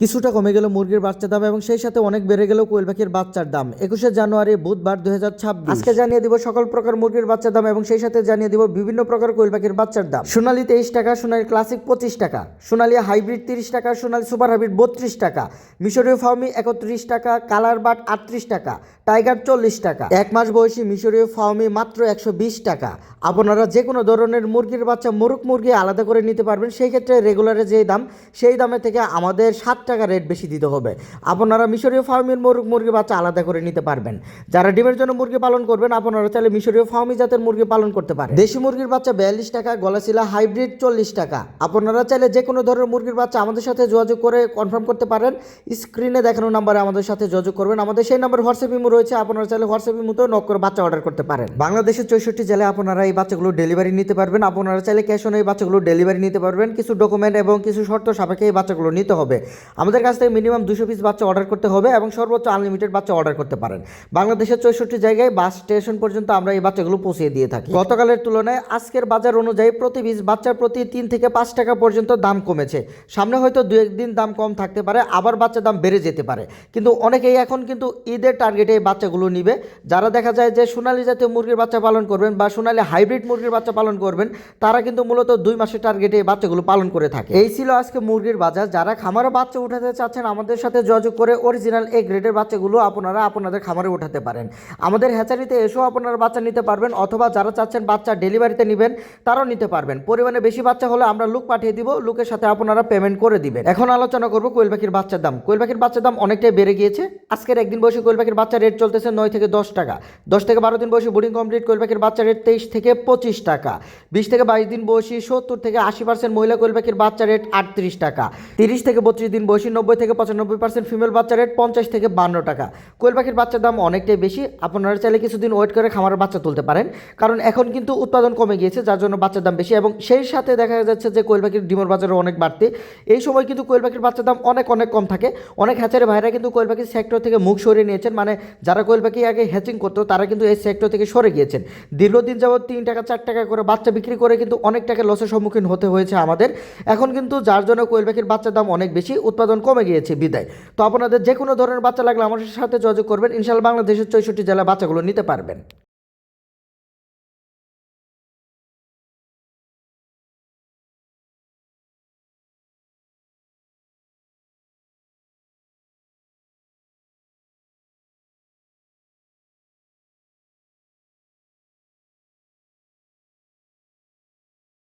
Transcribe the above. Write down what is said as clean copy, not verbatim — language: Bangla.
কিছুটা কমে গেল মুরগির বাচ্চার দাম এবং সেই সাথে অনেক বেড়ে গেল কোয়েল পাখির বাচ্চার দাম। 21শে জানুয়ারি বুধবার 2026 আজকে জানিয়ে দিব সকল প্রকার মুরগির বাচ্চার দাম এবং সেই সাথে জানিয়ে দিব বিভিন্ন প্রকার কোয়েল পাখির বাচ্চার দাম। সোনালী 23 টাকা, সোনালী ক্লাসিক 25 টাকা, সোনালী হাইব্রিড 30 টাকা, সোনালী সুপার হাইব্রিড 32 টাকা, মিশরীয় ফার্মি 31 টাকা, কালার বাট 38 টাকা, টাইগার 40 টাকা। এক মাস বয়সী মিশরীয় ফার্মি মাত্র 120 টাকা। আপনারা যে কোনো ধরনের মুরগির বাচ্চা মোরগ মুরগি আলাদা করে নিতে পারবেন। সেই ক্ষেত্রে রেগুলারে যে দাম সেই দামের থেকে আমাদের 7 টাকা রেট বেশি দিতে হবে। আপনারা মিশরীয় ফার্মের মোরগ মুরগি বাচ্চা আলাদা করে নিতে পারবেন। যারা ডিমের জন্য মুরগি পালন করবেন আপনারা চাইলে মিশরীয় ফার্মি জাতের মুরগি পালন করতে পারেন। দেশি মুরগির বাচ্চা 42 টাকা, গলাশিলা হাইব্রিড 40 টাকা। আপনারা চাইলে যে কোনো ধরনের মুরগির বাচ্চা আমাদের সাথে যোগাযোগ করে কনফার্ম করতে পারেন। স্ক্রিনে দেখানো নাম্বারে আমাদের সাথে যোগাযোগ করবেন। আমাদের সেই নাম্বার হোয়াটসঅ্যাপ ইমো রয়েছে, আপনারা চাইলে হোয়াটসঅ্যাপ ইমোতেও নক করে বাচ্চা অর্ডার করতে পারেন। বাংলাদেশের 64 জেলায় আপনারা এই বাচ্চাগুলো ডেলিভারি নিতে পারবেন। আপনারা চাইলে ক্যাশ অন এই বাচ্চাগুলো ডেলিভারি নিতে পারবেন। কিছু ডকুমেন্ট এবং কিছু শর্ত সাপেক্ষে এই বাচ্চাগুলো নিতে হবে। আমাদের কাছ থেকে মিনিমাম 200 পিস বাচ্চা অর্ডার করতে হবে এবং সর্বোচ্চ আনলিমিটেড বাচ্চা অর্ডার করতে পারেন। বাংলাদেশের 64 জায়গায় বাস স্টেশন পর্যন্ত আমরা এই বাচ্চাগুলো পৌঁছে দিয়ে থাকি। গতকালের তুলনায় আজকের বাজার অনুযায়ী প্রতি পিস বাচ্চার প্রতি 3 থেকে 5 টাকা পর্যন্ত দাম কমেছে। সামনে হয়তো 2-1 দিন দাম কম থাকতে পারে, আবার বাচ্চার দাম বেড়ে যেতে পারে। কিন্তু অনেকেই এখন কিন্তু ঈদের টার্গেটে এই বাচ্চাগুলো নিবে। যারা দেখা যায় যে সোনালী জাতীয় মুরগির বাচ্চা পালন করবেন বা সোনালী হাইব্রিড মুরগির বাচ্চা পালন করবেন, তারা কিন্তু মূলত 2 মাসের টার্গেটে এই বাচ্চাগুলো পালন করে থাকে। এই ছিল আজকে মুরগির বাজার। যারা খামারে বাচ্চা উঠাতে চাচ্ছেন আমাদের সাথে যোগাযোগ করে অরিজিনাল এ গ্রেডের বাচ্চাগুলো আপনারা আপনাদের খামারে উঠাতে পারেন। আমাদের হ্যাচারিতে এসেও আপনারা বাচ্চা নিতে পারবেন, অথবা যারা চাচ্ছেন বাচ্চা ডেলিভারিতে নেবেন তারাও নিতে পারবেন। পরিমাণে বেশি বাচ্চা হলে আমরা লোক পাঠিয়ে দিব, লোকের সাথে আপনারা পেমেন্ট করে দিবেন। এখন আলোচনা করব কোয়েল পাখির বাচ্চার দাম। কোয়েল পাখির বাচ্চার দাম অনেকটাই বেড়ে গিয়েছে। আজকের একদিন বয়সী কোয়েল পাখির বাচ্চা রেট চলতেছে 9 থেকে 10 টাকা। 10 থেকে 12 দিন বয়সী বোর্ডিং কমপ্লিট কোয়েল পাখির বাচ্চা রেট 23 থেকে 25 টাকা। 20 থেকে 22 দিন বয়সী 70 থেকে 80% মহিলা কোয়েল পাখির বাচ্চা রেট 38 টাকা। 30 থেকে 32 দিন বয়সী 90 থেকে 95% ফিমেল বাচ্চা রেট 50 থেকে 52 টাকা। কোয়েল পাখির বাচ্চার দাম অনেকটাই বেশি। আপনারা চাইলে কিছুদিন ওয়েট করে খামারের বাচ্চা তুলতে পারেন, কারণ এখন কিন্তু উৎপাদন কমে গিয়েছে, যার জন্য বাচ্চার দাম বেশি। এবং সেই সাথে দেখা যাচ্ছে যে কোয়েল পাখির ডিমের বাজারও অনেক বাড়তি। এই সময় কিন্তু কোয়েল পাখির বাচ্চার দাম অনেক কম থাকে। অনেক হ্যাচারি ভাইরা কিন্তু কোয়েল পাখির সেক্টর থেকে মুখ সরিয়ে নিয়েছেন, মানে যারা কোয়েল পাখি আগে হ্যাচিং করতো তারা কিন্তু এই সেক্টর থেকে সরে গিয়েছেন। দীর্ঘদিন যাবত 3 টাকা 4 টাকা করে বাচ্চা বিক্রি করে কিন্তু অনেক টাকা লসের সম্মুখীন হতে হয়েছে আমাদের। এখন কিন্তু যার জন্য কোয়েল পাখির বাচ্চার দাম অনেক বেশি, উৎপাদন কমে গিয়েছে বিদায়। তো আপনাদের যে কোনো ধরনের বাচ্চা লাগলে আমাদের সাথে যোগাযোগ করবেন। ইনশাআল্লাহ বাংলাদেশের 64 জেলা বাচ্চাগুলো নিতে পারবেন।